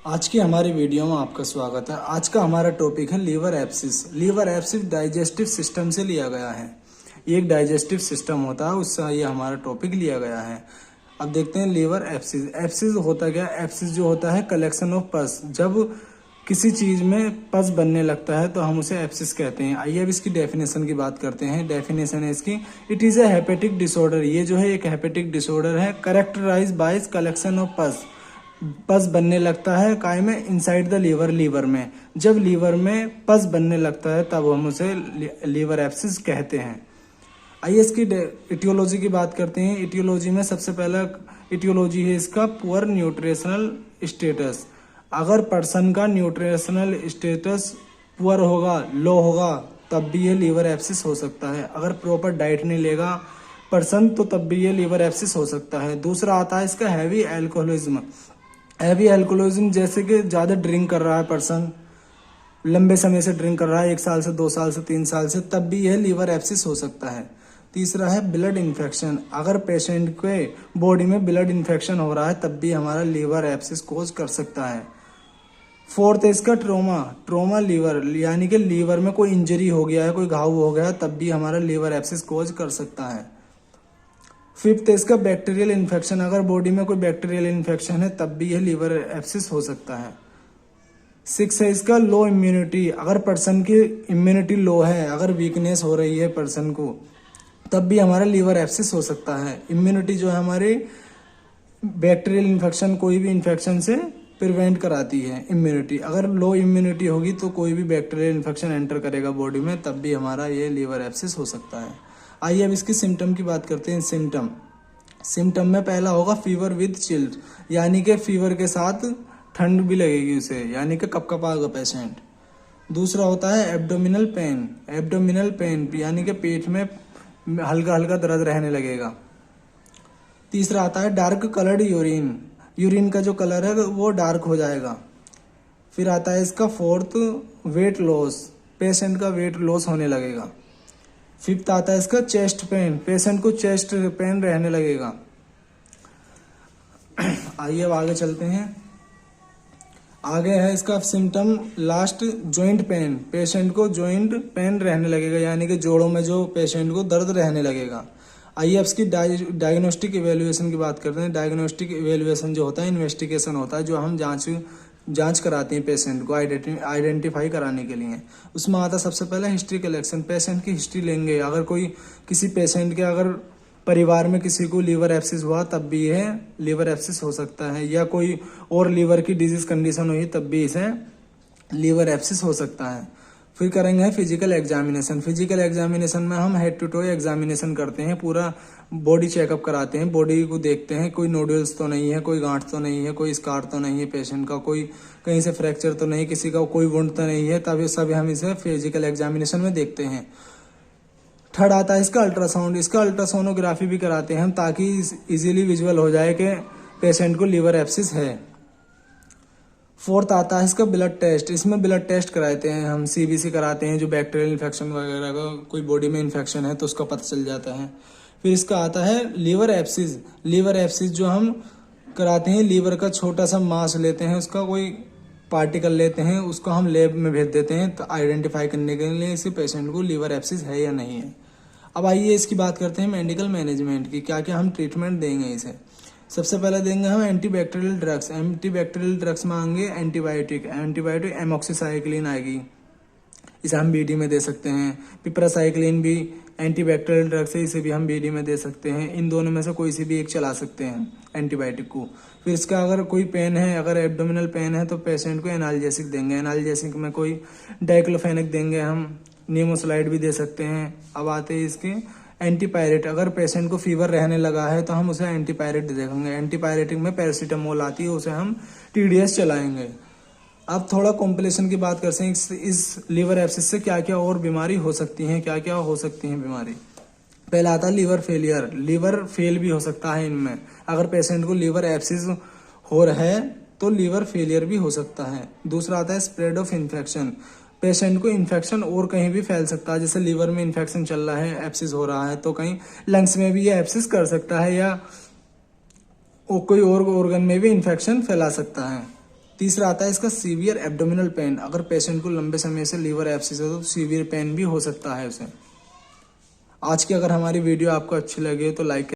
आज की हमारी वीडियो में आपका स्वागत है। आज का हमारा टॉपिक है liver abscess. Liver abscess digestive system से लिया गया है। ये एक डाइजेस्टिव सिस्टम होता है, उससे ये हमारा टॉपिक लिया गया है। अब देखते हैं लीवर एब्सिस। एब्सिस होता क्या? एब्सिस जो होता है कलेक्शन ऑफ पस। जब किसी चीज में पस बनने लगता है तो हम उसे एब्सिस कहते हैं। आइए अब इसकी डेफिनेशन की बात करते हैं। डेफिनेशन है इसकी, it is a hepatic disorder. ये जो है एक हेपेटिक डिसऑर्डर है, characterize by collection of pus बनने लगता है काय में? इनसाइड द लीवर, लीवर में। जब लीवर में पस बनने लगता है तब हम उसे लीवर एब्सिस कहते हैं। आइए इसकी इटियोलॉजी की बात करते हैं। इटियोलॉजी में सबसे पहला इटियोलॉजी है इसका पुअर न्यूट्रिशनल स्टेटस। अगर पर्सन का न्यूट्रिशनल स्टेटस पुअर होगा, लो होगा, तब भी ये लीवर एब्सिस हो सकता है। अगर प्रॉपर डाइट नहीं लेगा पर्सन तो तब भी ये लीवर एब्सिस हो सकता है। दूसरा आता है इसका हैवी एल्कोहलिज्म। हैवी एल्कोहलिज्म जैसे कि ज़्यादा ड्रिंक कर रहा है पर्सन, लंबे समय से ड्रिंक कर रहा है, 1 साल से 2 साल से 3 साल से, तब भी यह लीवर एब्सिस हो सकता है। तीसरा है ब्लड इन्फेक्शन। अगर पेशेंट के बॉडी में ब्लड इन्फेक्शन हो रहा है तब भी हमारा लीवर एब्सिस कोज कर सकता है। फोर्थ है इसका ट्रोमा लीवर, यानी कि लीवर में कोई इंजरी हो गया है, कोई घाव हो गया है, तब भी हमारा लीवर एब्सिस कोज कर सकता है। फिफ्थ है इसका बैक्टीरियल इन्फेक्शन। अगर बॉडी में कोई बैक्टीरियल इन्फेक्शन है तब भी यह लीवर एब्सिस हो सकता है। 6 है इसका लो इम्यूनिटी। अगर पर्सन की इम्यूनिटी लो है, अगर वीकनेस हो रही है पर्सन को, तब भी हमारा लीवर एब्सिस हो सकता है। इम्यूनिटी जो है हमारी बैक्टीरियल इन्फेक्शन, कोई भी इन्फेक्शन से प्रिवेंट कराती है इम्यूनिटी। अगर लो इम्यूनिटी होगी तो कोई भी बैक्टीरियल इन्फेक्शन एंटर करेगा बॉडी में, तब भी हमारा ये लीवर एब्सिस हो सकता है। आइए अब इसकी सिम्टम की बात करते हैं। सिम्टम में पहला होगा फीवर विद चिल्ड, यानी कि फीवर के साथ ठंड भी लगेगी उसे, यानी कि कपकपाएगा पेशेंट। दूसरा होता है एब्डोमिनल पेन, यानी कि पेट में हल्का हल्का दर्द रहने लगेगा। तीसरा आता है डार्क कलर्ड यूरिन का जो कलर है वो डार्क हो जाएगा। फिर आता है इसका फोर्थ वेट लॉस, पेशेंट का वेट लॉस होने लगेगा। फिफ्थ आता है इसका चेस्ट पेन, पेशेंट को चेस्ट पेन रहने लगेगा। आइए अब आगे चलते हैं। आगे है इसका symptom last joint pain, patient को जॉइंट पेन रहने लगेगा, यानी कि जोड़ों में जो पेशेंट को दर्द रहने लगेगा। आइए अब इसकी डायग्नोस्टिक इवेल्युएशन की बात करते हैं। डायग्नोस्टिक इवेल्युएशन जो होता है इन्वेस्टिगेशन होता है, जो हम जांच कराते हैं पेशेंट को आइडेंटिफाई कराने के लिए। उसमें आता सबसे पहले हिस्ट्री कलेक्शन। पेशेंट की हिस्ट्री लेंगे। अगर कोई किसी पेशेंट के अगर परिवार में किसी को लीवर एब्सिस हुआ तब भी यह लीवर एब्सिस हो सकता है, या कोई और लीवर की डिजीज कंडीशन हुई तब भी इसे लीवर एब्सिस हो सकता है। फिर करेंगे फिजिकल एग्जामिनेशन। फिजिकल एग्जामिनेशन में हम हेड टू टो एग्जामिनेशन करते हैं, पूरा बॉडी चेकअप कराते हैं, बॉडी को देखते हैं कोई नोडल्स तो नहीं है, कोई गांठ तो नहीं है, कोई स्कार तो नहीं है पेशेंट का, कोई कहीं से फ्रैक्चर तो नहीं, किसी का कोई वुंड तो नहीं है, तभी सभी हम इसे फिजिकल एग्जामिनेशन में देखते हैं। थर्ड आता है इसका अल्ट्रासाउंड। इसका अल्ट्रासोनोग्राफी भी कराते हैं हम, ताकि इजीली विजुअल हो जाए कि पेशेंट को लीवर एब्सिस है। फोर्थ आता है इसका ब्लड टेस्ट। इसमें ब्लड टेस्ट कराते हैं हम, सीबीसी कराते हैं, जो बैक्टीरियल इन्फेक्शन वगैरह का कोई बॉडी में इन्फेक्शन है तो उसका पता चल जाता है। फिर इसका आता है लीवर एब्सिस। लीवर एब्सिस जो हम कराते हैं, लीवर का छोटा सा मास लेते हैं, उसका कोई पार्टिकल लेते हैं, उसको हम लैब में भेज देते हैं तो आइडेंटिफाई करने के लिए इस पेशेंट को लीवर एब्सिस है या नहीं है। अब आइए इसकी बात करते हैं मेडिकल मैनेजमेंट की, क्या क्या हम ट्रीटमेंट देंगे इसे। सबसे पहले देंगे हम एंटीबैक्टीरियल ड्रग्स। एंटीबैक्टीरियल ड्रग्स में आएंगे एंटीबायोटिक एमोक्सिसाइक्लिन आएगी, इसे हम बीडी में दे सकते हैं। पिपरासाइक्लिन भी एंटीबैक्टीरियल ड्रग्स है, इसे भी हम बीडी में दे सकते हैं। इन दोनों में से कोई सी भी एक चला सकते हैं एंटीबायोटिक को। फिर इसका अगर कोई पेन है, अगर एब्डोमिनल पेन है तो पेशेंट को एनाल्जेसिक देंगे। एनाल्जेसिक में कोई डाइक्लोफेनिक देंगे हम, नीमोसलाइड भी दे सकते हैं। अब आते हैं इसके एंटीपायरेट। अगर पेशेंट को फीवर रहने लगा है तो हम उसे एंटीपायरेट दे देंगे। एंटीपायरेटिक में पैरासीटामोल आती है, उसे हम टीडीएस चलाएंगे। अब थोड़ा कॉम्प्लिकेशन की बात करते हैं, इस लीवर एब्सिस से क्या क्या और बीमारी हो सकती है, क्या क्या हो सकती है बीमारी। पहला आता है लीवर फेलियर। लीवर फेल भी हो सकता है इनमें। अगर पेशेंट को लीवर एब्सिस हो रहा है तो लीवर फेलियर भी हो सकता है। दूसरा आता है स्प्रेड ऑफ इन्फेक्शन। पेशेंट को इन्फेक्शन और कहीं भी फैल सकता है, जैसे लीवर में इन्फेक्शन चल रहा है, एब्सिस हो रहा है, तो कहीं लंग्स में भी ये एब्सिस कर सकता है, या कोई और ऑर्गन में भी इन्फेक्शन फैला सकता है। तीसरा आता है इसका सीवियर एब्डोमिनल पेन। अगर पेशेंट को लंबे समय से लीवर एब्सिस है तो सीवियर पेन भी हो सकता है उसे। आज की अगर हमारी वीडियो आपको अच्छी लगे तो लाइक